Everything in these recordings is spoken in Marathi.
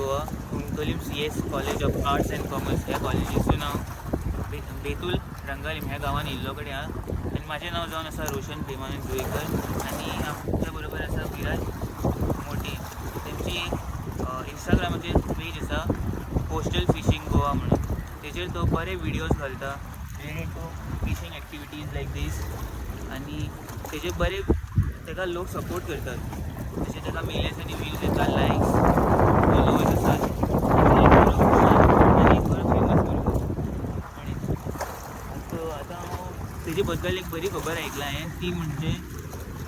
Goa Cuncolim CS college of arts and commerce ह्या कॉलेजीचं नाव बेतूल रंगालीम ह्या गावान इल्लो कडेन हा आनी माझे नाव जावन आसा रोशन प्रेमानंद जुवेकर आनी आमच्या बरोबर आसा विराज मोठी तेंची इंस्टाग्रामाचेर पेज आसा कोस्टल फिशींग गोवा म्हणून तेचेर तो बरे व्हिडिओज घालता रिलेटेड टू फिशींग एक्टिविटीज लायक दीस आनी तेजे बरे ताका लोक सपोर्ट करतात तशें ताका मिलियन्स आनी व्ह्यूज येता लायक्स फॉलोवर्स आसात आनी बरो फेमस भुरगो आनी आतां हांव तेजे बद्दल एक बरी खबर आयकला हांवें ती म्हणजे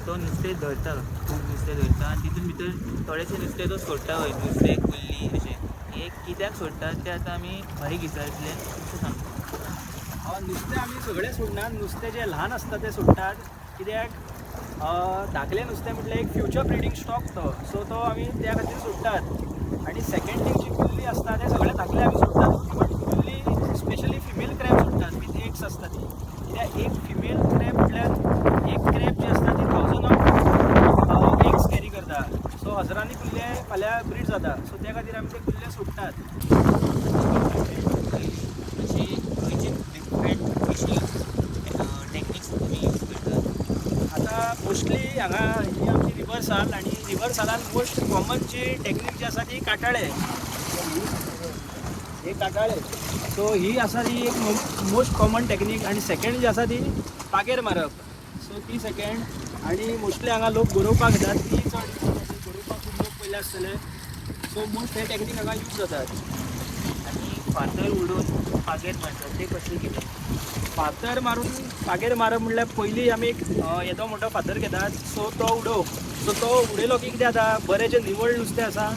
तो नुस्तें धरता खूब नुस्तें धरता आनी तितून भितर थोडेशें नुस्तें तो सोडटा वयर नुस्तें कुल्ली अशें हे कित्याक सोडटात तें आतां आमी बारीक विचारतले अशें सांगता नुस्तें आमी सगळें सोडनात नुस्तें जें ल्हान आसता तें सोडटात कित्याक धाकलें नुस्तें म्हटल्यार एक फ्युचर ब्रिडींग स्टॉक तो सो तो आमी त्या खातीर सोडटात आनी सेकंड थिंग जी कुल्ली आसता तें सगळें धाकलें आमी सोडटात बट कुल्ली स्पेशली फिमेल क्रॅब सोडटात विथ एग्स आसता ती कित्याक एक फिमेल क्रॅब म्हटल्यार एक क्रॅब जी आसता ती 1000 ऑफ एग्स कॅरी करता सो हजारांनी कुल्ले फाल्यां ब्रीड जाता सो त्या खातीर आमी ते कुल्ले सोडटात अशी खंयची डिफरंट फिशींग टॅक्निक्स तुमी यूज करतात आतां मोस्टली हांगा ही आमची रिवर्साल आनी रिवर्सालान मोस्ट कॉमन जी टॅक्नीक जी आसा ती काटाळे हे काटाळे सो ही आसा ती एक मोस्ट कॉमन टॅक्नीक आनी सेकंड जी आसा ती पागेर मारप सो ती सेकंड आनी मोस्टली हांगा लोक गरोवपाक येतात ती चड गरोवपाक खूब लोक पयले आसतले सो मोस्ट हे टॅक्नीक हांगा यूज जातात आनी फातर उडोवन पागेर मारतात ते कशें कितें फातर मारून पागेर मारप म्हणल्यार पयलीं आमी एक येदो मोठो फातर घेतात सो तो उडोवप सो तो उडयलो की कितें जाता बरें जें निवळ नुस्तें आसा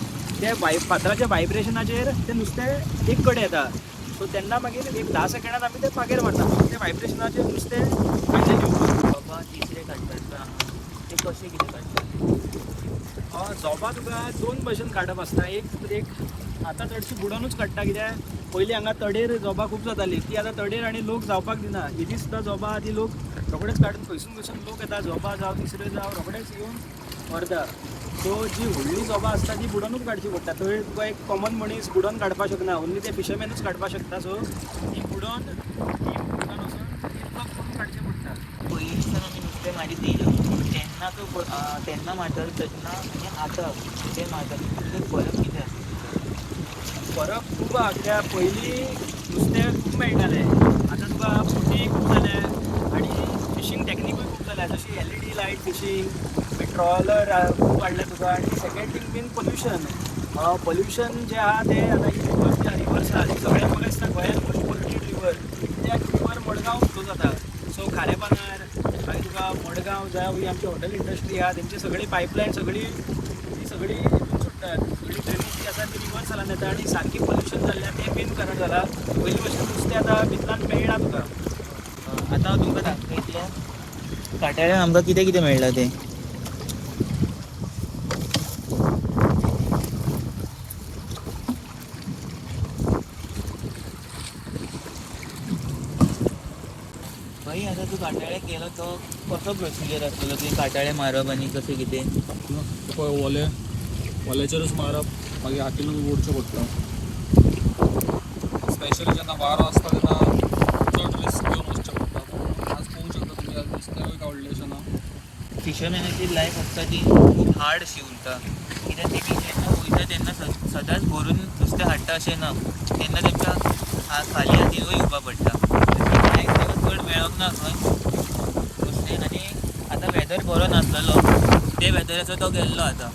तें फातराच्या वायब्रेशनाचेर तें नुस्तें एक कडेन येता सो तेन्ना मागीर एक 10 सेकंडान आमी तें पागेर मारतात तें वायब्रेशनाचेर नुस्तें भायलें घेवप बाबा तिसरे काडटात ते कशें कितें काडटात जोबा तुका दोन भशेन काडप आसता एक आतां चडशी बुडोनूच काडटा कित्याक पयलीं हांगा तडेर जोबा खूब जाताली ती आतां तडेर आनी लोक जावपाक दिना ही सुद्दां जोबा आहा ती लोक रोखडेच काडून खंयसून लोक येता जोबा जावं तिसऱ्यो जावं रोखडेच येवन व्हरता सो जी व्हडली जोबा आसता ती बुडोनूच काडची पडटा थंय तुका एक कॉमन मनीस बुडोन काडपाक शकना ओन्ली ते फिशरमॅनूच काडपाक शकता सो ती बुडोन वचून ती प्लग करून काडचें पडटा पयलींच्यान आमी नुस्तें मारीत येयलो तेन्ना मारताले तेन्ना आनी आतां ते मारतात तितून फरक कितें आसा फरक खूब आहा कित्याक पयलीं नुस्तें खूब मेळटालें आतां तुका बोटी खूब जाल्या आनी फिशींग टॅक्निकूय खूब जाल्या जशी LED लायट फिशींग ट्रॉलर खूब वाडले तुका आनी सेकंड थींग बीन पोल्युशन जें आहा तें आतां ही रिवर जी आहा रिवर्स आहा ती सगळ्यांक म्हाका दिसता गोंयांत मोस्ट पोल्युटेड रिवर कित्याक रिवर मडगांव फ्लो जाता सो खारेपानार मागीर तुका मडगांव जावं ही आमची हॉटेल इंडस्ट्री आहा तेंची सगळी पायपलायन सगळी हितून सुट्टात सगळी ड्रेनेज जी आसा ती रिवर्सालान येता आनी सारकी पोल्युशन जाल्ल्या तें मेन कारण जाला पयलीं भशेन नुस्तें आतां भितरान मेळना तुका आतां हांव तुमकां दाखयतलें काटाळ्यान आमकां कितें कितें मेळटा तें भाई आतां तूं काटाळे केलो तो कसो प्रोसिजर आसतलो की काटाळे मारप आनी कशें कितें तुका वल्याचेरूच मारप मागीर हातीनूच ओडचें पडटा स्पेशली जेन्ना वारो आसता तेन्ना चड रिस्क घेवन वचचें पडटा आज पळोवंक शकता तुमी आज नुस्तेंय गावडलें अशें ना फिशरमॅनाची लायफ आसता ती खूब हार्ड अशी उरता कित्याक तेमी जेन्ना वयता तेन्ना सदांच भरून नुस्तें हाडटा अशें ना तेन्ना तेमकां खाली हातीनूय येवपा पडटा ताका चड मेळोंक ना खंय नुस्तें आनी आतां वेदर बरो नासलेलो ते वेदराचो तो गेल्लो आतां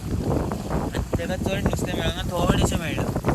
आनी ताका चड नुस्तें मेळोंक ना थोडेशें मेळ्ळां